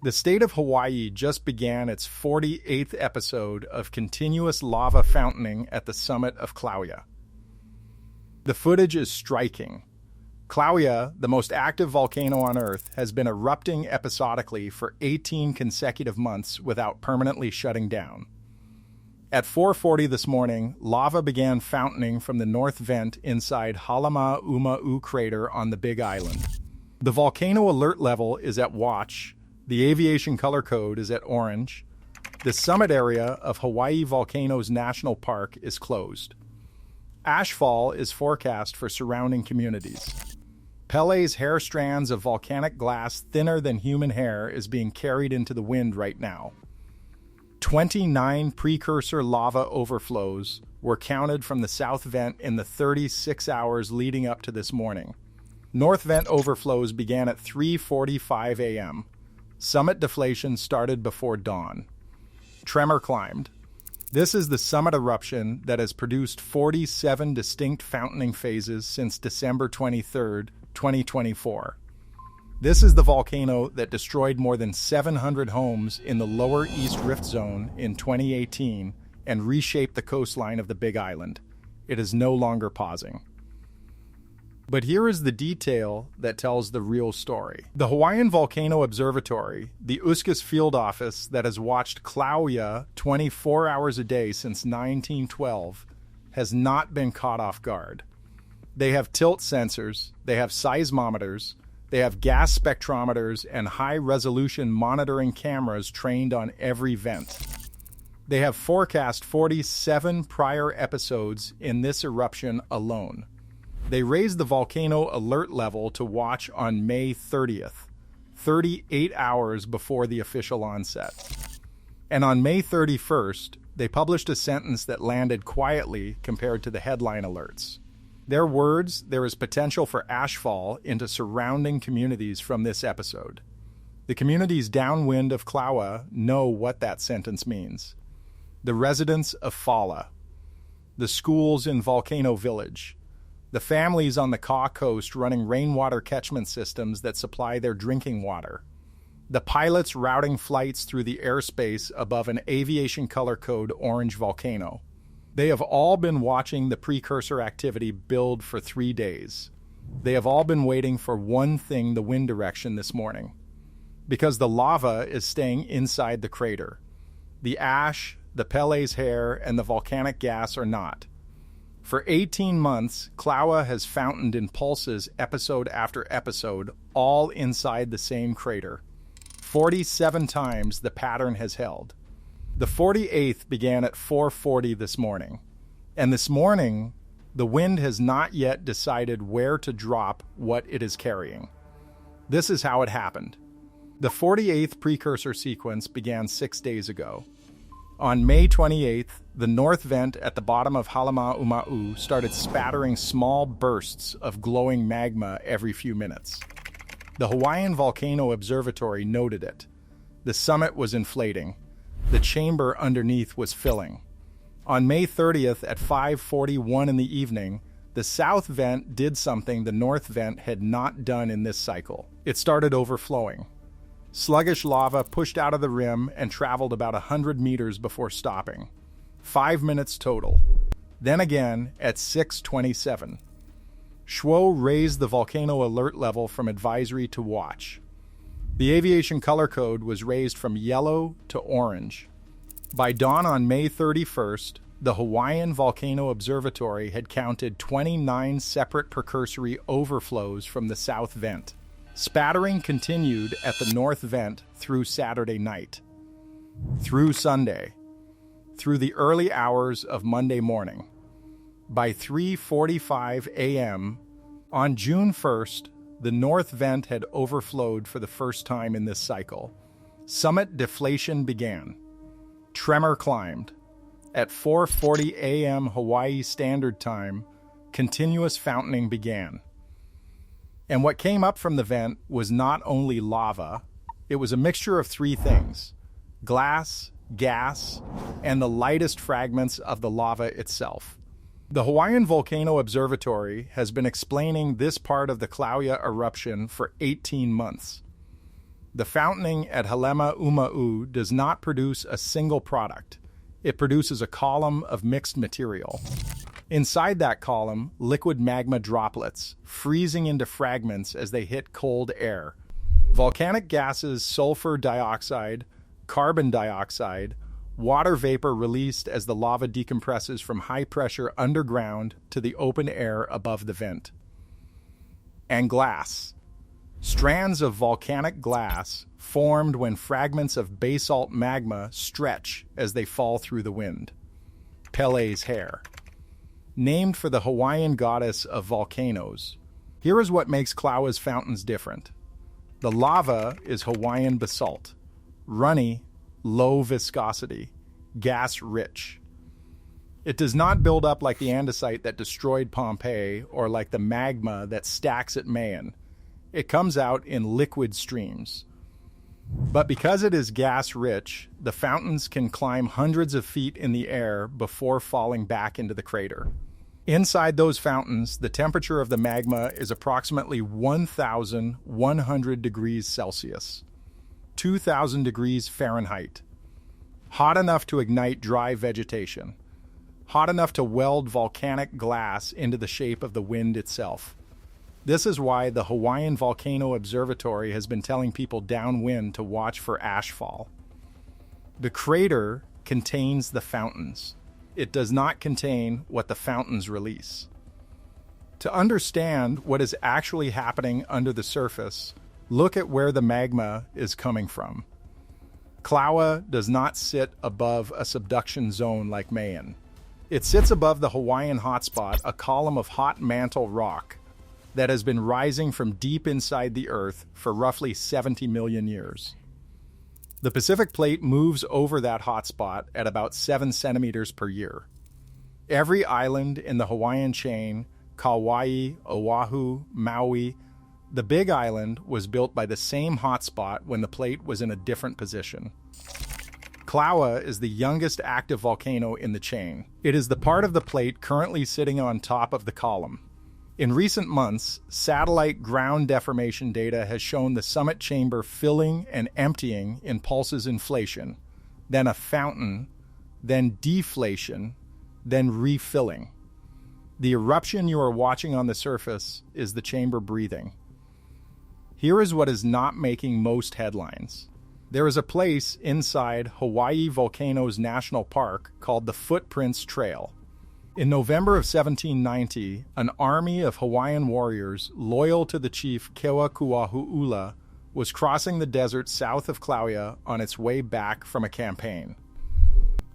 The state of Hawaii just began its 48th episode of continuous lava fountaining at the summit of Kīlauea. The footage is striking. Kīlauea, the most active volcano on Earth, has been erupting episodically for 18 consecutive months without permanently shutting down. At 4:40 this morning, lava began fountaining from the north vent inside Halemaʻumaʻu crater on the Big Island. The Volcano Alert Level is at watch. The Aviation Color Code is at orange. The summit area of Hawaiian Volcanoes National Park is closed. Ashfall is forecast for surrounding communities. Pele's hair strands of volcanic glass thinner than human hair is being carried into the wind right now. 29 precursor lava overflows were counted from the south vent in the 36 hours leading up to this morning. North vent overflows began at 3:45 a.m. Summit deflation started before dawn. Tremor climbed. This is the summit eruption that has produced 47 distinct fountaining phases since December 23, 2024. This is the volcano that destroyed more than 700 homes in the lower East Rift Zone in 2018 and reshaped the coastline of the Big Island. It is no longer pausing. But here is the detail that tells the real story. The Hawaiian Volcano Observatory, the USCIS field office that has watched Kīlauea 24 hours a day since 1912, has not been caught off guard. They have tilt sensors, they have seismometers, they have gas spectrometers and high-resolution monitoring cameras trained on every vent. They have forecast 47 prior episodes in this eruption alone. They raised the volcano alert level to watch on May 30th, 38 hours before the official onset. And on May 31st, they published a sentence that landed quietly compared to the headline alerts. Their words, there is potential for ashfall into surrounding communities from this episode. The communities downwind of Kīlauea know what that sentence means. The residents of Pele, the schools in Volcano Village, the families on the Ka coast running rainwater catchment systems that supply their drinking water, the pilots routing flights through the airspace above an Aviation Color Code orange volcano. They have all been watching the precursor activity build for 3 days. They have all been waiting for one thing, the wind direction this morning. Because the lava is staying inside the crater. The ash, the Pele's hair, and the volcanic gas are not. For 18 months, Kīlauea has fountained in pulses episode after episode, all inside the same crater. 47 times the pattern has held. The 48th began at 4:40 this morning. And this morning, the wind has not yet decided where to drop what it is carrying. This is how it happened. The 48th precursor sequence began 6 days ago. On May 28th, the north vent at the bottom of Halemaʻumaʻu started spattering small bursts of glowing magma every few minutes. The Hawaiian Volcano Observatory noted it. The summit was inflating. The chamber underneath was filling. On May 30th at 5:41 in the evening, the south vent did something the north vent had not done in this cycle. It started overflowing. Sluggish lava pushed out of the rim and traveled about 100 meters before stopping. 5 minutes total. Then again at 6:27. HVO raised the volcano alert level from advisory to watch. The Aviation Color Code was raised from yellow to orange. By dawn on May 31st, the Hawaiian Volcano Observatory had counted 29 separate precursory overflows from the south vent. Spattering continued at the north vent through Saturday night, through Sunday, through the early hours of Monday morning. By 3:45 a.m. on June 1st, the north vent had overflowed for the first time in this cycle. Summit deflation began. Tremor climbed. At 4:40 a.m. Hawaii Standard Time, continuous fountaining began. And what came up from the vent was not only lava, it was a mixture of three things: glass, gas, and the lightest fragments of the lava itself. The Hawaiian Volcano Observatory has been explaining this part of the Kīlauea eruption for 18 months. The fountaining at Halemaʻumaʻu does not produce a single product. It produces a column of mixed material. Inside that column, liquid magma droplets, freezing into fragments as they hit cold air. Volcanic gases sulfur dioxide, carbon dioxide, water vapor released as the lava decompresses from high pressure underground to the open air above the vent. And glass. Strands of volcanic glass formed when fragments of basalt magma stretch as they fall through the wind. Pele's hair. Named for the Hawaiian goddess of volcanoes. Here is what makes Kīlauea's fountains different. The lava is Hawaiian basalt. Runny, low viscosity, gas-rich. It does not build up like the andesite that destroyed Pompeii or like the magma that stacks at Mayan. It comes out in liquid streams. But because it is gas-rich, the fountains can climb hundreds of feet in the air before falling back into the crater. Inside those fountains, the temperature of the magma is approximately 1,100 degrees Celsius, 2,000 degrees Fahrenheit. Hot enough to ignite dry vegetation. Hot enough to weld volcanic glass into the shape of the wind itself. This is why the Hawaiian Volcano Observatory has been telling people downwind to watch for ashfall. The crater contains the fountains. It does not contain what the fountains release. To understand what is actually happening under the surface, look at where the magma is coming from. Kīlauea does not sit above a subduction zone like Mayan. It sits above the Hawaiian hotspot, a column of hot mantle rock that has been rising from deep inside the Earth for roughly 70 million years. The Pacific Plate moves over that hotspot at about 7 centimeters per year. Every island in the Hawaiian chain, Kauai, Oahu, Maui, the Big Island was built by the same hotspot when the plate was in a different position. Kīlauea is the youngest active volcano in the chain. It is the part of the plate currently sitting on top of the column. In recent months, satellite ground deformation data has shown the summit chamber filling and emptying in pulses inflation, then a fountain, then deflation, then refilling. The eruption you are watching on the surface is the chamber breathing. Here is what is not making most headlines. There is a place inside Hawaiian Volcanoes National Park called the Footprints Trail. In November of 1790, an army of Hawaiian warriors loyal to the chief Kewekuahu'ula was crossing the desert south of Kīlauea on its way back from a campaign.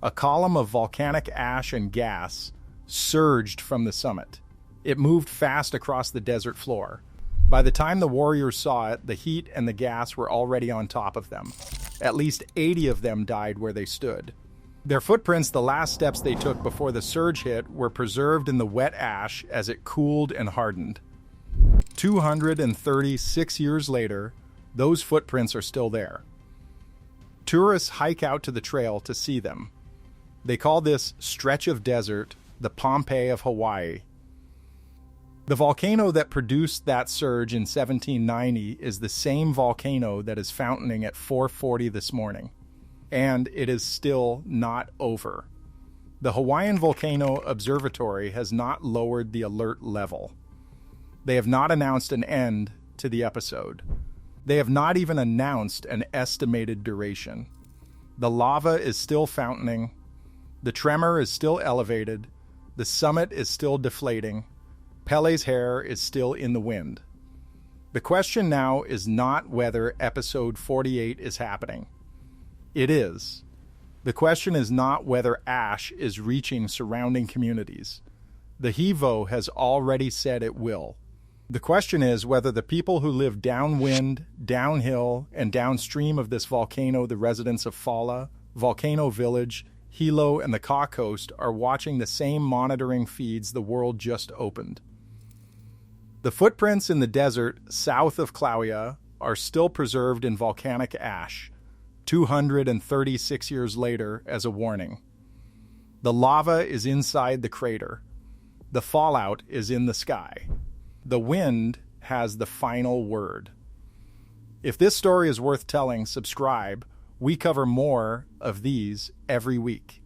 A column of volcanic ash and gas surged from the summit. It moved fast across the desert floor. By the time the warriors saw it, the heat and the gas were already on top of them. At least 80 of them died where they stood. Their footprints, the last steps they took before the surge hit, were preserved in the wet ash as it cooled and hardened. 236 years later, those footprints are still there. Tourists hike out to the trail to see them. They call this stretch of desert the Pompeii of Hawaii. The volcano that produced that surge in 1790 is the same volcano that is fountaining at 4:40 this morning. And it is still not over. The Hawaiian Volcano Observatory has not lowered the alert level. They have not announced an end to the episode. They have not even announced an estimated duration. The lava is still fountain. The tremor is still elevated. The summit is still deflating. Pele's hair is still in the wind. The question now is not whether episode 48 is happening. It is. The question is not whether ash is reaching surrounding communities. The HVO has already said it will. The question is whether the people who live downwind, downhill, and downstream of this volcano, the residents of Pele, Volcano Village, Hilo, and the Ka Coast, are watching the same monitoring feeds the world just opened. The footprints in the desert south of Kīlauea are still preserved in volcanic ash, 236 years later, as a warning. The lava is inside the crater. The fallout is in the sky. The wind has the final word. If this story is worth telling, subscribe. We cover more of these every week.